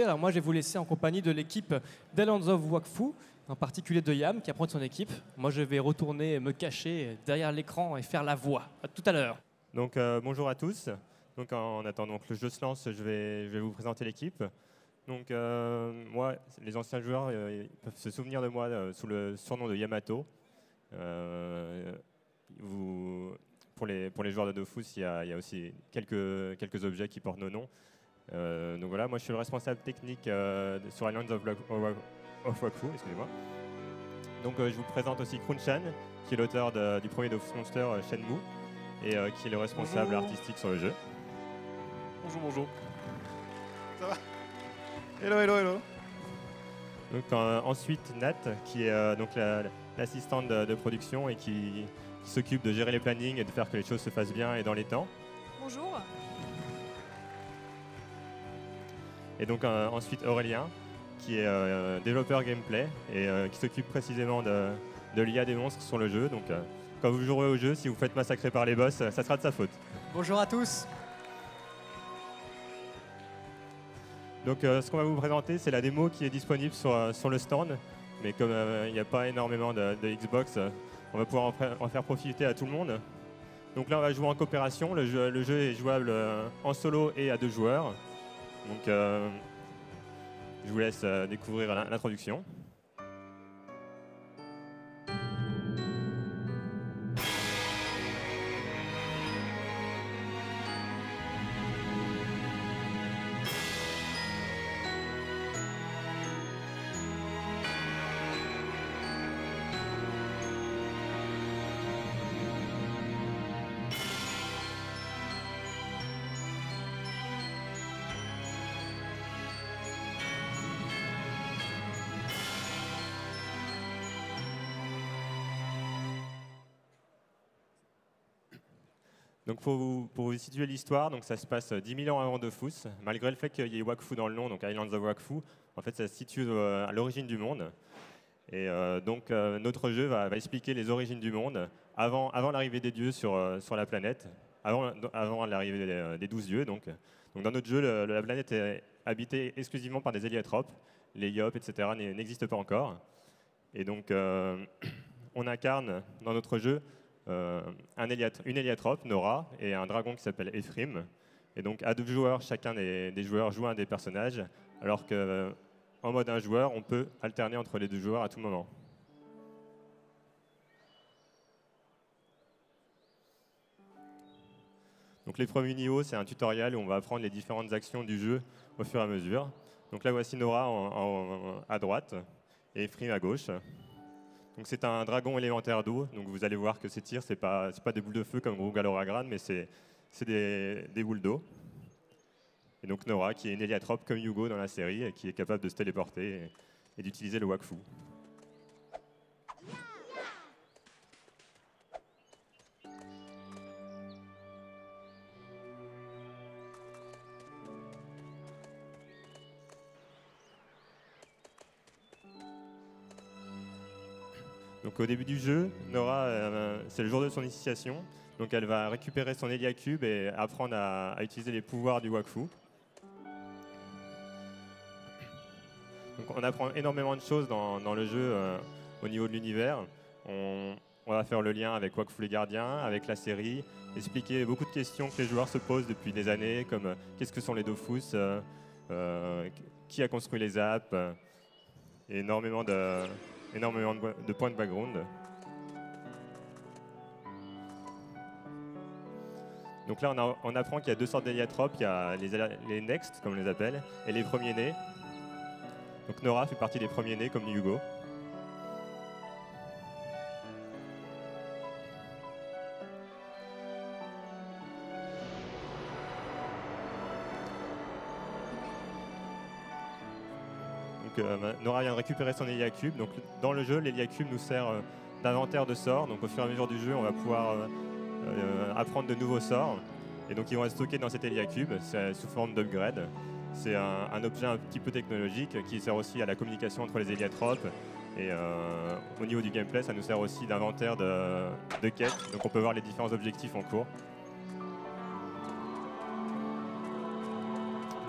Alors moi, je vais vous laisser en compagnie de l'équipe d'Islands of Wakfu, en particulier de Yam, qui apprend de son équipe. Moi, je vais retourner me cacher derrière l'écran et faire la voix. À tout à l'heure. Donc bonjour à tous. Donc en attendant que le jeu se lance, je vais vous présenter l'équipe. Donc moi, les anciens joueurs ils peuvent se souvenir de moi sous le surnom de Yamato. Pour les joueurs de Dofus, il y a aussi quelques objets qui portent nos noms. Donc voilà, moi je suis le responsable technique sur Islands of Wakfu, excusez-moi. Donc je vous présente aussi Krunchan, qui est l'auteur du premier Dofus Monster Shenmue, et qui est le responsable artistique sur le jeu. Bonjour. Ça va? Hello. Donc, ensuite, Nat, qui est donc l'assistante de production et qui s'occupe de gérer les plannings et de faire que les choses se fassent bien et dans les temps. Bonjour. Et donc ensuite Aurélien, qui est développeur gameplay et qui s'occupe précisément de l'IA des monstres sur le jeu. Donc quand vous jouerez au jeu, si vous faites massacrer par les boss, ça sera de sa faute. Bonjour à tous. Donc ce qu'on va vous présenter, c'est la démo qui est disponible sur le stand. Mais comme il n'y a pas énormément de Xbox, on va pouvoir en faire profiter à tout le monde. Donc là, on va jouer en coopération. Le jeu est jouable en solo et à 2 joueurs. Donc je vous laisse découvrir l'introduction. Donc pour vous situer l'histoire, donc ça se passe 10 000 ans avant Dofus, malgré le fait qu'il y ait Wakfu dans le nom, donc Islands of Wakfu, en fait ça se situe à l'origine du monde. Et donc notre jeu va expliquer les origines du monde avant l'arrivée des dieux sur la planète, avant l'arrivée des 12 dieux. Donc dans notre jeu, la planète est habitée exclusivement par des héliotropes, les Yop, etc. n'existent pas encore. Et donc on incarne dans notre jeu une héliatrope, Nora, et un dragon qui s'appelle Ephraim. Et donc à 2 joueurs, chacun des joueurs joue un des personnages, alors qu'en mode 1 joueur, on peut alterner entre les 2 joueurs à tout moment. Donc les premiers niveaux, c'est un tutoriel où on va apprendre les différentes actions du jeu au fur et à mesure. Donc là, voici Nora à droite et Ephraim à gauche. Donc c'est un dragon élémentaire d'eau, donc vous allez voir que ces tirs, c'est pas des boules de feu comme Rugaloragran, mais c'est des boules d'eau. Et donc Nora, qui est une héliatrope comme Yugo dans la série, et qui est capable de se téléporter et d'utiliser le Wakfu. Donc au début du jeu, Nora, c'est le jour de son initiation, donc elle va récupérer son Héliacube et apprendre à utiliser les pouvoirs du Wakfu. Donc on apprend énormément de choses dans le jeu au niveau de l'univers. On va faire le lien avec Wakfu les Gardiens, avec la série, expliquer beaucoup de questions que les joueurs se posent depuis des années, comme qu'est-ce que sont les Dofus, qui a construit les apps, et énormément de points de background. Donc là, on apprend qu'il y a 2 sortes d'héliatropes. Il y a les Next, comme on les appelle, et les premiers-nés. Donc Nora fait partie des premiers-nés, comme Hugo. Nora vient de récupérer son Héliacube. Donc dans le jeu, l'Héliacube nous sert d'inventaire de sorts. Donc au fur et à mesure du jeu, on va pouvoir apprendre de nouveaux sorts. Et donc ils vont être stockés dans cet Héliacube, c'est sous forme d'upgrade. C'est un objet un petit peu technologique qui sert aussi à la communication entre les héliatropes. Et au niveau du gameplay, ça nous sert aussi d'inventaire de quêtes. Donc on peut voir les différents objectifs en cours.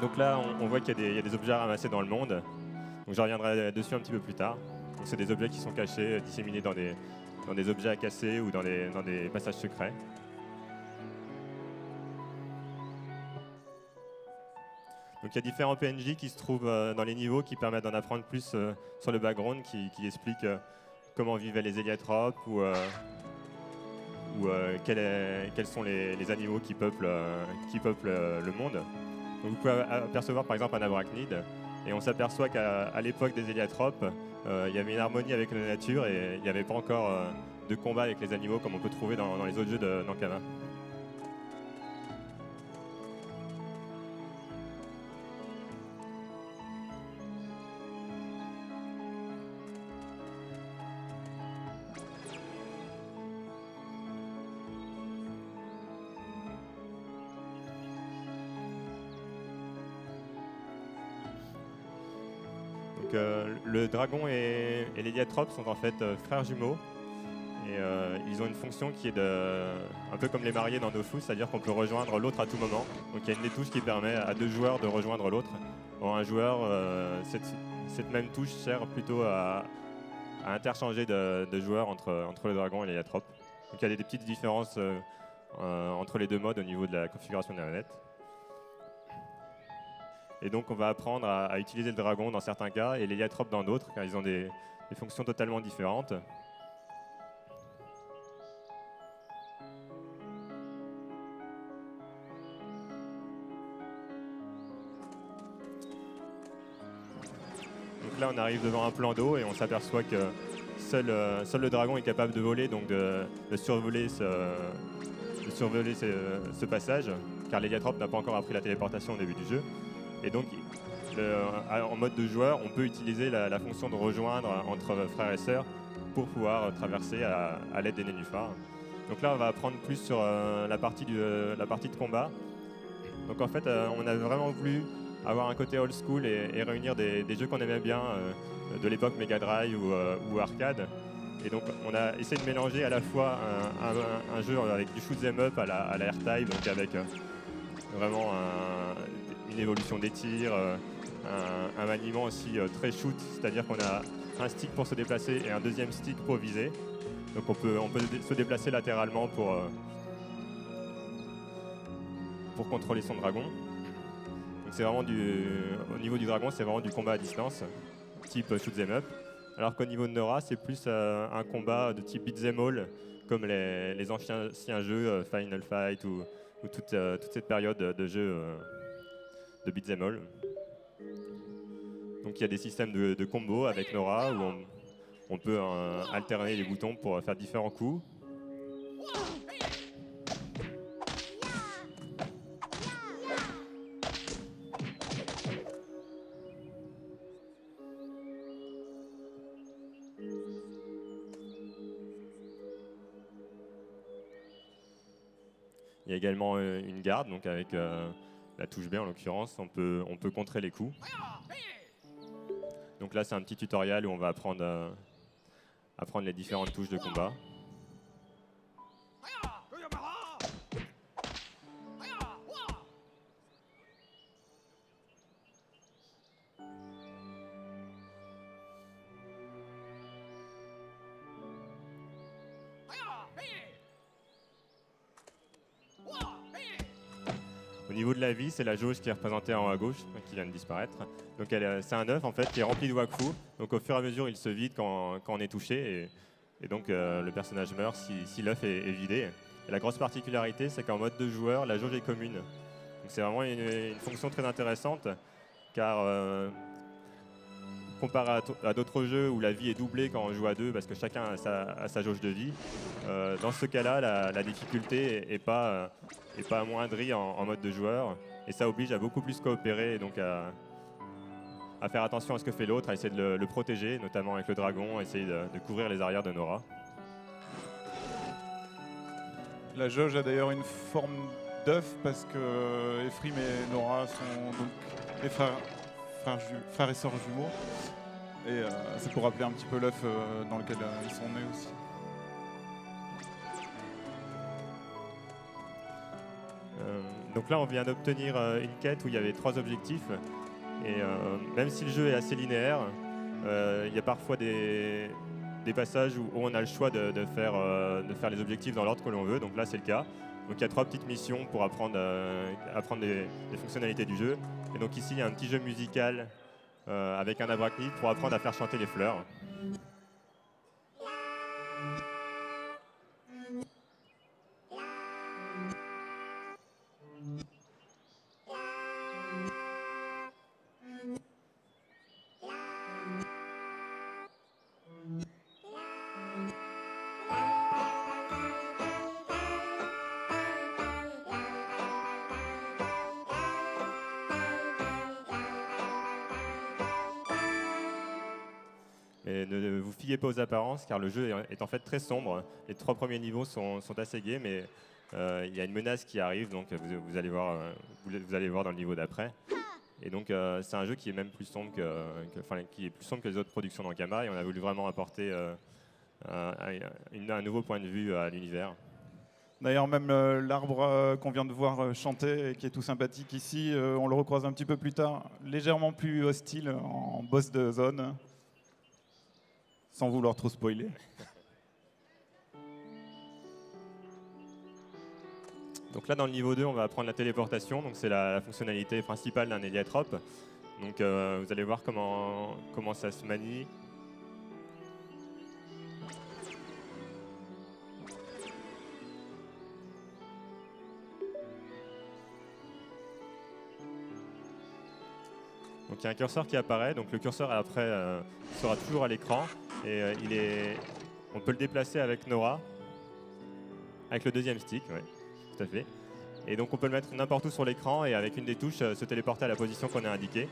Donc là, on voit qu'il y a des objets à ramasser dans le monde. Donc je reviendrai dessus un petit peu plus tard. Donc c'est des objets qui sont cachés, disséminés dans des objets à casser ou dans des passages secrets. Donc il y a différents PNJ qui se trouvent dans les niveaux qui permettent d'en apprendre plus sur le background, qui expliquent comment vivaient les héliotropes ou quels sont les animaux qui peuplent le monde. Donc vous pouvez apercevoir par exemple un arachnide, et on s'aperçoit qu'à l'époque des héliotropes, il y avait une harmonie avec la nature et il n'y avait pas encore de combat avec les animaux comme on peut trouver dans les autres jeux d'Ankama. Le dragon et l'héliatrope sont en fait frères jumeaux et ils ont une fonction qui est un peu comme les mariés dans Dofus, c'est-à-dire qu'on peut rejoindre l'autre à tout moment. Donc il y a une des touches qui permet à 2 joueurs de rejoindre l'autre. Pour un joueur, cette même touche sert plutôt à interchanger de joueurs entre le dragon et l'héliatrope. Donc il y a des petites différences entre les 2 modes au niveau de la configuration de la manette. Et donc on va apprendre à utiliser le dragon dans certains cas et l'héliatrope dans d'autres, car ils ont des fonctions totalement différentes. Donc là on arrive devant un plan d'eau et on s'aperçoit que seul le dragon est capable de voler, donc de survoler ce passage, car l'héliatrope n'a pas encore appris la téléportation au début du jeu. Et donc, en mode de joueur, on peut utiliser la fonction de rejoindre entre frères et sœurs pour pouvoir traverser à l'aide des nénuphars. Donc là, on va apprendre plus sur la partie de combat. Donc en fait, on a vraiment voulu avoir un côté old school et réunir des jeux qu'on aimait bien de l'époque Mega Drive ou arcade. Et donc on a essayé de mélanger à la fois un jeu avec du shoot 'em up à la R-Type, donc avec vraiment une évolution des tirs, un maniement aussi très shoot, c'est-à-dire qu'on a un stick pour se déplacer et un deuxième stick pour viser. Donc on peut se déplacer latéralement pour contrôler son dragon. Donc c'est vraiment au niveau du dragon, c'est vraiment du combat à distance, type shoot 'em up. Alors qu'au niveau de Nora, c'est plus un combat de type beat'em all, comme les anciens jeux Final Fight ou toute cette période de jeux de beat'em all. Donc il y a des systèmes de combos avec Nora où on peut alterner les boutons pour faire différents coups. Il y a également une garde, donc avec la touche B en l'occurrence, on peut contrer les coups. Donc là c'est un petit tutoriel où on va apprendre les différentes touches de combat. Au niveau de la vie, c'est la jauge qui est représentée en haut à gauche, qui vient de disparaître. Donc c'est un œuf en fait qui est rempli de wakfu. Donc au fur et à mesure, il se vide quand on est touché, et donc le personnage meurt si l'œuf est vidé. Et la grosse particularité, c'est qu'en mode de joueur, la jauge est commune. Donc c'est vraiment une fonction très intéressante, car comparé à d'autres jeux où la vie est doublée quand on joue à 2, parce que chacun a sa jauge de vie, dans ce cas-là, la difficulté n'est pas amoindrie en mode de joueur, et ça oblige à beaucoup plus coopérer, et donc à faire attention à ce que fait l'autre, à essayer de le protéger, notamment avec le dragon, à essayer de couvrir les arrières de Nora. La jauge a d'ailleurs une forme d'œuf parce que Ephraim et Nora sont donc les frères et sœurs jumeaux. Et c'est pour rappeler un petit peu l'œuf dans lequel ils sont nés aussi. Donc là, on vient d'obtenir une quête où il y avait 3 objectifs. Et même si le jeu est assez linéaire, il y a parfois des passages où on a le choix de faire les objectifs dans l'ordre que l'on veut. Donc là, c'est le cas. Donc il y a 3 petites missions pour apprendre les fonctionnalités du jeu. Et donc ici, il y a un petit jeu musical avec un abracnid pour apprendre à faire chanter les fleurs. Et ne vous fiez pas aux apparences car le jeu est en fait très sombre. Les 3 premiers niveaux sont assez gais, mais il y a une menace qui arrive, donc vous allez voir dans le niveau d'après. Et donc c'est un jeu qui est même plus sombre qui est plus sombre que les autres productions d'Ankama, et on a voulu vraiment apporter un nouveau point de vue à l'univers. D'ailleurs, même l'arbre qu'on vient de voir chanter et qui est tout sympathique ici, on le recroise un petit peu plus tard, légèrement plus hostile en boss de zone. Sans vouloir trop spoiler. Donc là, dans le niveau 2, on va apprendre la téléportation. Donc c'est la fonctionnalité principale d'un héliatrope. Donc vous allez voir comment ça se manie. Donc il y a un curseur qui apparaît. Donc le curseur après sera toujours à l'écran. Et on peut le déplacer avec Nora, avec le deuxième stick, oui, tout à fait. Et donc on peut le mettre n'importe où sur l'écran et avec une des touches se téléporter à la position qu'on a indiquée.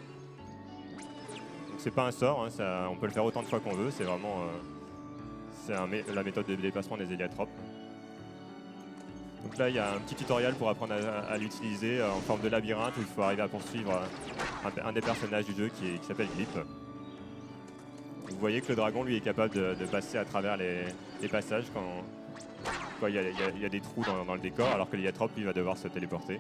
Donc c'est pas un sort, hein, on peut le faire autant de fois qu'on veut, c'est vraiment la méthode de déplacement des héliatropes. Donc là il y a un petit tutoriel pour apprendre à l'utiliser en forme de labyrinthe où il faut arriver à poursuivre un des personnages du jeu qui s'appelle Glip. Vous voyez que le dragon, lui, est capable de passer à travers les passages quand il y a des trous dans le décor, alors que l'héliatrope, lui, va devoir se téléporter.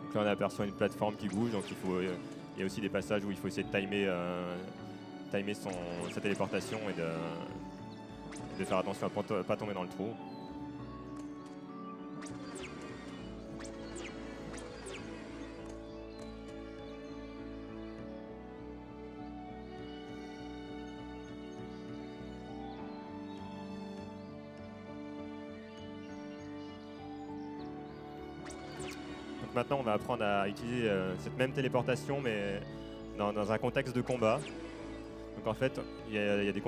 Donc là, on aperçoit une plateforme qui bouge, donc il y a aussi des passages où il faut essayer de timer sa téléportation et de faire attention à ne pas tomber dans le trou. Donc maintenant, on va apprendre à utiliser cette même téléportation, mais dans un contexte de combat. Donc en fait, il y a des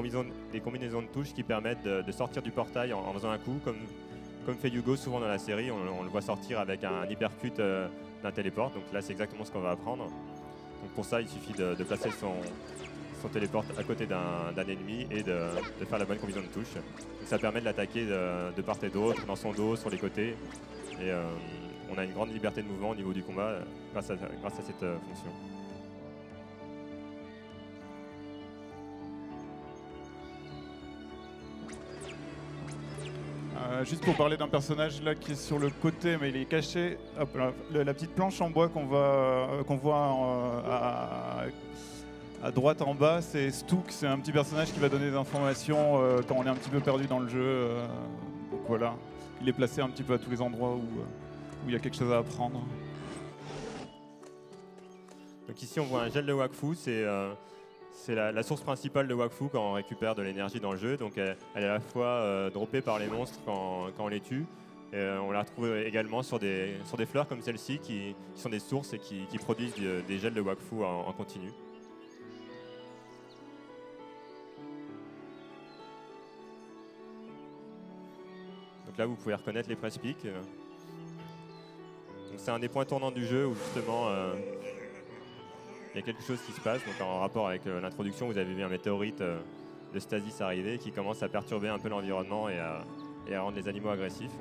combinaisons de touches qui permettent de sortir du portail en faisant un coup, comme fait Yugo souvent dans la série. On le voit sortir avec un hypercut d'un téléport. Donc là, c'est exactement ce qu'on va apprendre. Donc pour ça, il suffit de placer son téléport à côté d'un ennemi et de faire la bonne combinaison de touches. Donc ça permet de l'attaquer de part et d'autre, dans son dos, sur les côtés. Et on a une grande liberté de mouvement au niveau du combat grâce à cette fonction. Juste pour parler d'un personnage là qui est sur le côté, mais il est caché. Hop, là, la petite planche en bois qu'on voit à droite en bas, c'est Stook. C'est un petit personnage qui va donner des informations quand on est un petit peu perdu dans le jeu. Donc voilà, il est placé un petit peu à tous les endroits où il y a quelque chose à apprendre. Donc ici, on voit un gel de Wakfu. C'est la source principale de Wakfu quand on récupère de l'énergie dans le jeu. Donc elle est à la fois droppée par les monstres quand on les tue. Et on la retrouve également sur des fleurs comme celle-ci qui sont des sources et qui produisent des gels de Wakfu en continu. Donc là, vous pouvez reconnaître les presse-pics. C'est un des points tournants du jeu où justement il y a quelque chose qui se passe. Donc en rapport avec l'introduction, vous avez vu un météorite de Stasis arriver qui commence à perturber un peu l'environnement et à rendre les animaux agressifs.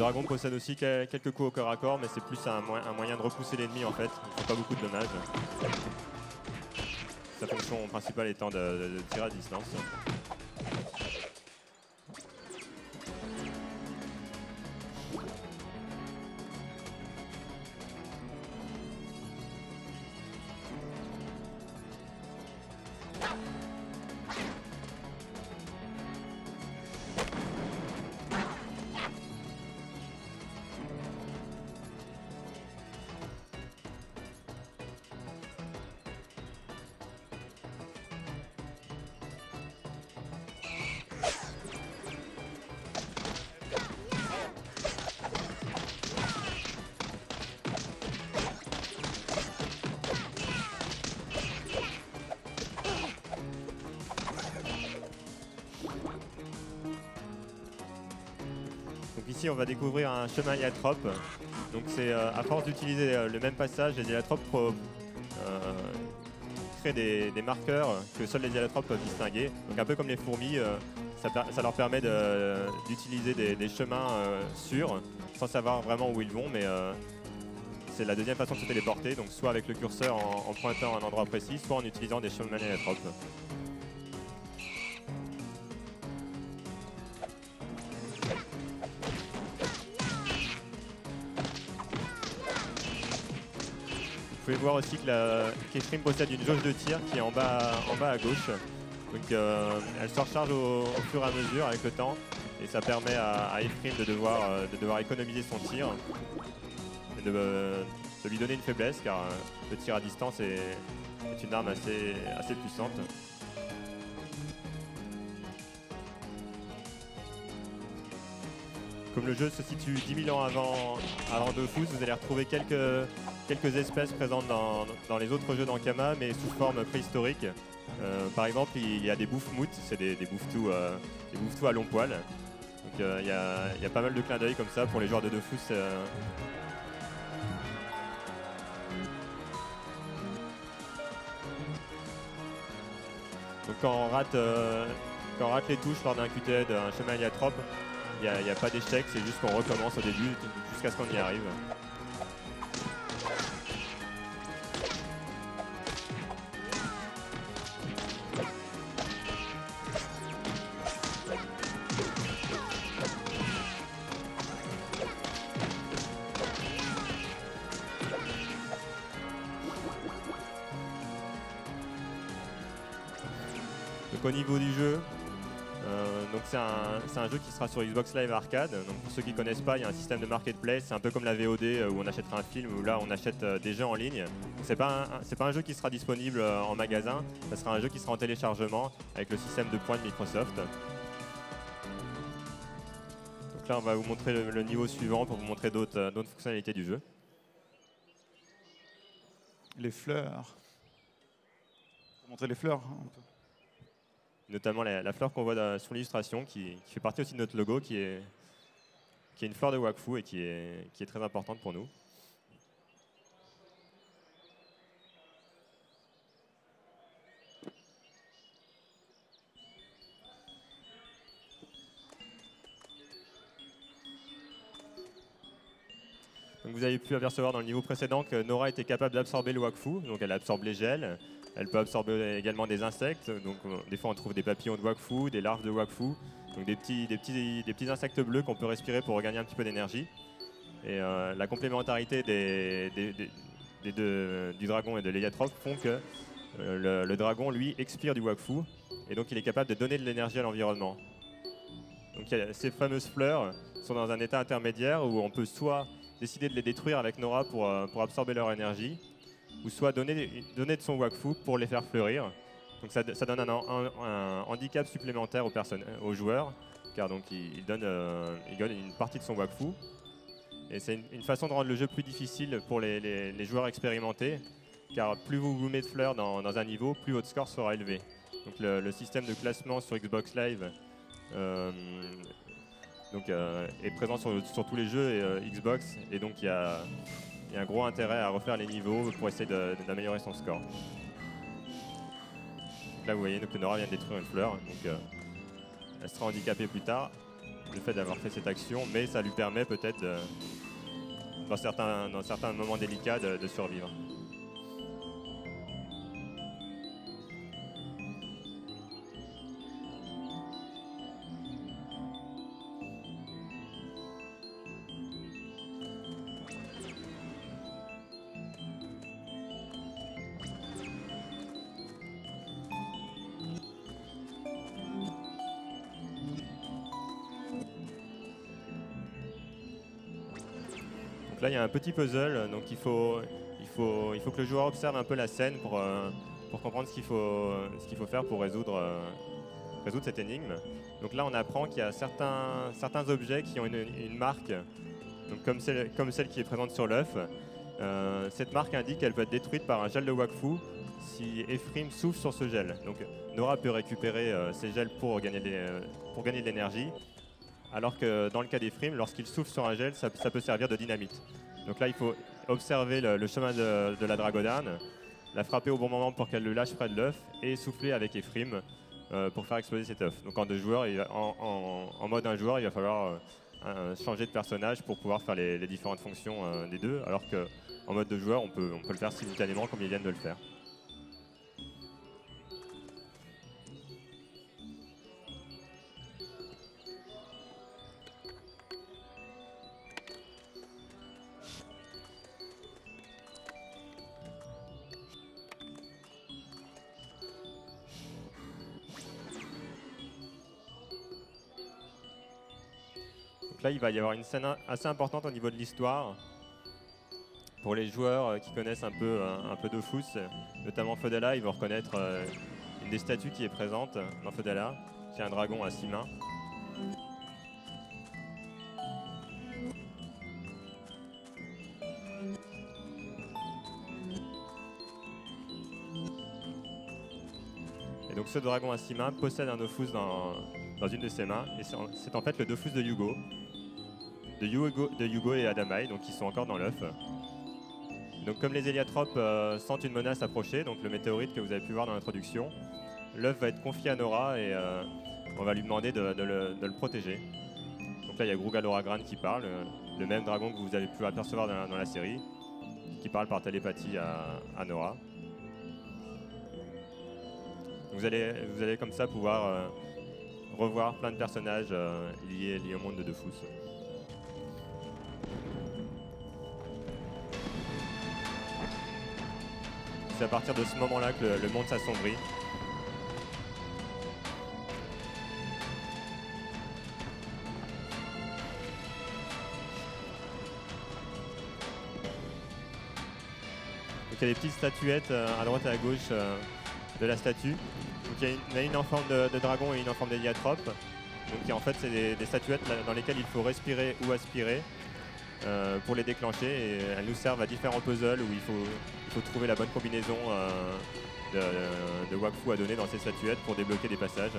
dragon possède aussi quelques coups au corps à corps, mais c'est plus un moyen de repousser l'ennemi en fait. Il ne fait pas beaucoup de dommages. Sa fonction principale étant de tirer à distance. Donc ici on va découvrir un chemin héliatrope. Donc c'est à force d'utiliser le même passage, les héliatropes créent des marqueurs que seuls les héliatropes peuvent distinguer. Donc un peu comme les fourmis, ça leur permet d'utiliser des chemins sûrs sans savoir vraiment où ils vont, mais c'est la deuxième façon de se téléporter, donc soit avec le curseur en pointant à un endroit précis, soit en utilisant des chemins héliatropes. Vous pouvez voir aussi qu'Ephrim possède une jauge de tir qui est en bas à gauche. Donc elle se recharge au fur et à mesure avec le temps et ça permet à Ephrim de devoir économiser son tir et de lui donner une faiblesse car le tir à distance est une arme assez puissante. Comme le jeu se situe 10 000 ans avant Dofus, vous allez retrouver quelques espèces présentes dans les autres jeux d'Ankama, mais sous forme préhistorique. Par exemple, il y a des bouffes-moutes, c'est des bouffetous à long poil. Donc il y a pas mal de clins d'œil comme ça pour les joueurs de Dofus. Donc quand on rate les touches lors d'un QTE d'un chemin héliatrope, il n'y a pas d'échec, c'est juste qu'on recommence au début jusqu'à ce qu'on y arrive. Donc au niveau du jeu, c'est un jeu qui sera sur Xbox Live Arcade. Donc pour ceux qui ne connaissent pas, il y a un système de marketplace. C'est un peu comme la VOD où on achètera un film, où là on achète des jeux en ligne. C'est pas un jeu qui sera disponible en magasin, ça sera un jeu qui sera en téléchargement avec le système de points de Microsoft. Donc là on va vous montrer le niveau suivant pour vous montrer d'autres fonctionnalités du jeu. Les fleurs. Pour montrer les fleurs un peu. Notamment la fleur qu'on voit sur l'illustration, qui fait partie aussi de notre logo, qui est une fleur de Wakfu et qui est très importante pour nous. Donc vous avez pu apercevoir dans le niveau précédent que Nora était capable d'absorber le Wakfu, donc elle absorbe les gels. Elle peut absorber également des insectes, donc des fois on trouve des papillons de Wakfu, des larves de Wakfu, donc des petits insectes bleus qu'on peut respirer pour regagner un petit peu d'énergie. Et la complémentarité du dragon et de l'héliatrope font que le dragon, lui, expire du Wakfu, et donc il est capable de donner de l'énergie à l'environnement. Donc ces fameuses fleurs sont dans un état intermédiaire où on peut soit décider de les détruire avec Nora pour absorber leur énergie, ou soit donner de son Wakfu pour les faire fleurir. Donc ça donne un handicap supplémentaire aux joueurs, car donc il donne une partie de son Wakfu. Et c'est une façon de rendre le jeu plus difficile pour les joueurs expérimentés, car plus vous mettez de fleurs dans un niveau, plus votre score sera élevé. Donc le système de classement sur Xbox Live est présent sur tous les jeux Xbox, et donc il y a un gros intérêt à refaire les niveaux pour essayer d'améliorer son score. Là vous voyez que Nora vient de détruire une fleur, donc elle sera handicapée plus tard. le fait d'avoir fait cette action, mais ça lui permet peut-être, dans certains moments délicats, de survivre. Là, il y a un petit puzzle, donc il faut que le joueur observe un peu la scène pour comprendre ce qu'il faut faire pour résoudre cette énigme. Donc là, on apprend qu'il y a certains objets qui ont une marque, donc comme celle qui est présente sur l'œuf. Cette marque indique qu'elle peut être détruite par un gel de Wakfu si Ephraim souffle sur ce gel. Donc Nora peut récupérer ces gels pour gagner de l'énergie. Alors que dans le cas d'Ephraim, lorsqu'il souffle sur un gel, ça peut servir de dynamite. Donc là, il faut observer le chemin de la dragodane, la frapper au bon moment pour qu'elle le lâche près de l'œuf et souffler avec Ephraim pour faire exploser cet œuf. Donc en 2 joueurs, en mode 1 joueur, il va falloir changer de personnage pour pouvoir faire les différentes fonctions des deux, alors qu'en mode 2 joueurs, on peut le faire simultanément comme ils viennent de le faire. Là, il va y avoir une scène assez importante au niveau de l'histoire. Pour les joueurs qui connaissent un peu Dofus, notamment Feudala, ils vont reconnaître une des statues qui est présente dans Feudala, qui est un dragon à 6 mains. Et donc ce dragon à 6 mains possède un Dofus dans une de ses mains, et c'est en fait le Dofus de Hugo. De Hugo et Adamai, donc qui sont encore dans l'œuf. Donc comme les héliotropes sentent une menace approcher, donc le météorite que vous avez pu voir dans l'introduction, l'œuf va être confié à Nora et on va lui demander de le protéger. Donc là il y a Grugaloragran qui parle, le même dragon que vous avez pu apercevoir dans la série, qui parle par télépathie à Nora. Vous allez comme ça pouvoir revoir plein de personnages liés au monde de Dofus. C'est à partir de ce moment-là que le monde s'assombrit. Donc il y a des petites statuettes à droite et à gauche de la statue. Donc il y a une en forme de dragon et une en forme d'héliatrope. Donc en fait c'est des statuettes dans lesquelles il faut respirer ou aspirer pour les déclencher, et elles nous servent à différents puzzles où il faut trouver la bonne combinaison de Wakfu à donner dans ces statuettes pour débloquer des passages.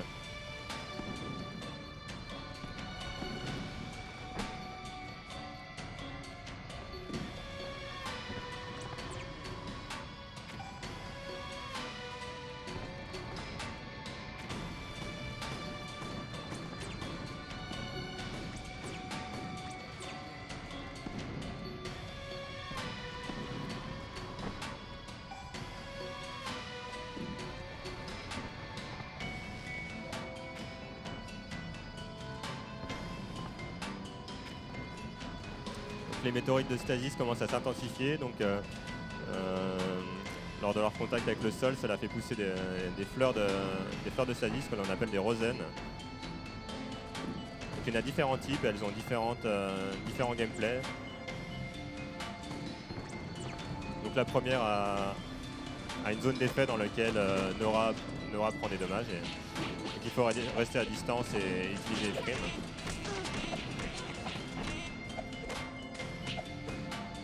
Les météorites de stasis commencent à s'intensifier, donc lors de leur contact avec le sol, cela fait pousser des fleurs de stasis que l'on appelle des rosaines. Donc, il y en a différents types, elles ont différents gameplays. Donc la première a une zone d'effet dans laquelle Nora prend des dommages, et donc il faut rester à distance et utiliser les primes.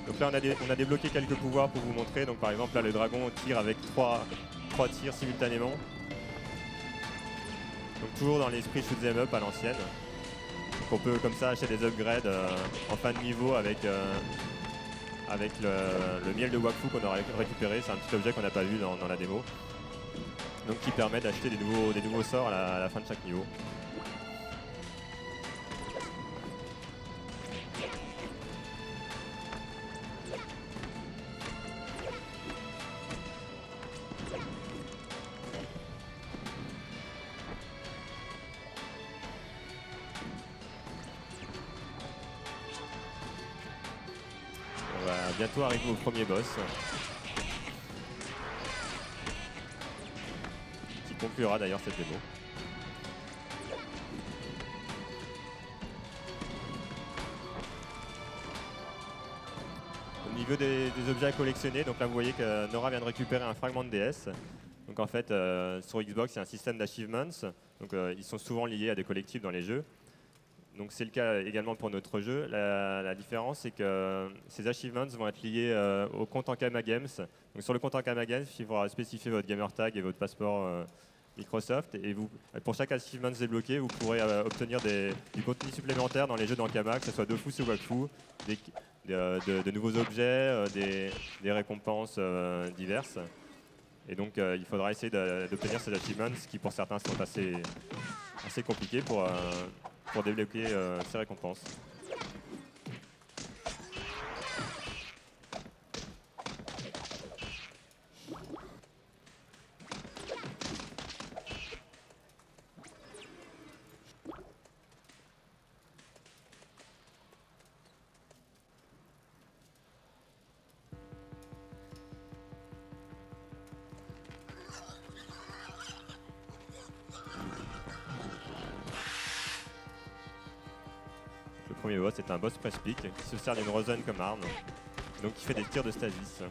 Donc là on a débloqué quelques pouvoirs pour vous montrer. Donc par exemple là le dragon tire avec 3 tirs simultanément. Donc toujours dans l'esprit shoot'em up à l'ancienne. Donc on peut comme ça acheter des upgrades en fin de niveau avec le miel de Wakfu qu'on aura récupéré. C'est un petit objet qu'on n'a pas vu dans la démo. Donc qui permet d'acheter des nouveaux sorts à la fin de chaque niveau. bientôt arriver au premier boss, qui conclura d'ailleurs cette démo. Au niveau des objets à collectionner, donc là vous voyez que Nora vient de récupérer un fragment de DS. Donc en fait, sur Xbox, il y a un système d'achievements. Donc ils sont souvent liés à des collectifs dans les jeux. Donc c'est le cas également pour notre jeu. La différence, c'est que ces achievements vont être liés au compte Ankama Games. Donc sur le compte Ankama Games, il faudra spécifier votre gamer tag et votre passeport Microsoft. Et pour chaque achievement débloqué, vous pourrez obtenir du contenu supplémentaire dans les jeux d'Ankama, que ce soit Dofus ou Wakfu, de nouveaux objets, des récompenses diverses. Et donc il faudra essayer d'obtenir ces achievements, qui pour certains sont assez compliqués pour débloquer ces récompenses. Le premier boss est un boss press-pick qui se sert d'une Rosen comme arme, donc qui fait des tirs de stasis.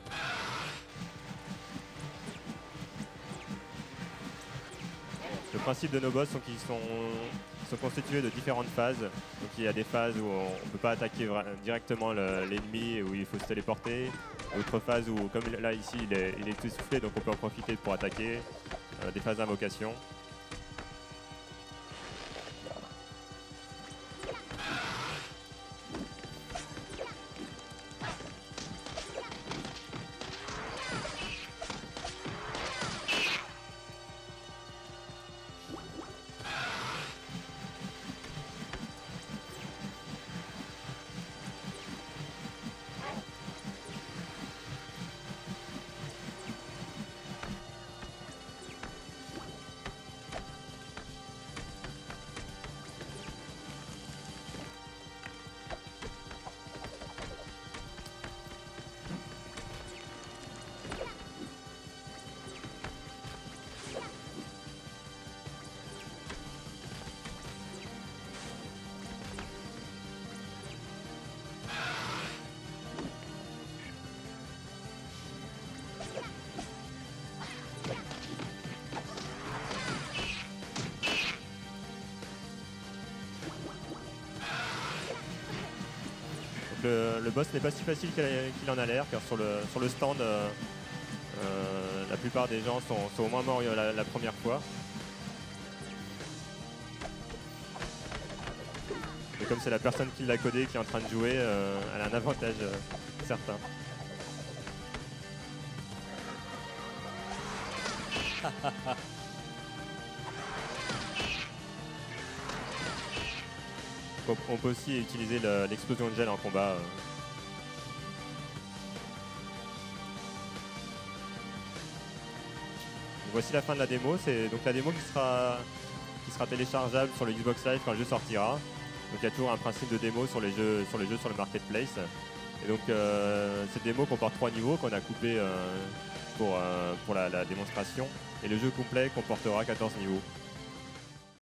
Le principe de nos boss, c'est qu'ils sont constitués de différentes phases. Donc il y a des phases où on ne peut pas attaquer directement l'ennemi et où il faut se téléporter. D'autres phases où, comme là ici, il est tout essoufflé, donc on peut en profiter pour attaquer. Des phases d'invocation. Le boss n'est pas si facile qu'il en a l'air, car sur le stand, la plupart des gens sont au moins morts la première fois. Et comme c'est la personne qui l'a codé qui est en train de jouer, elle a un avantage certain. On peut aussi utiliser l'explosion de gel en combat. Voici la fin de la démo. C'est donc la démo qui sera téléchargeable sur le Xbox Live quand le jeu sortira. Donc il y a toujours un principe de démo sur les jeux sur le marketplace. Et donc cette démo comporte 3 niveaux qu'on a coupés pour la démonstration. Et le jeu complet comportera 14 niveaux.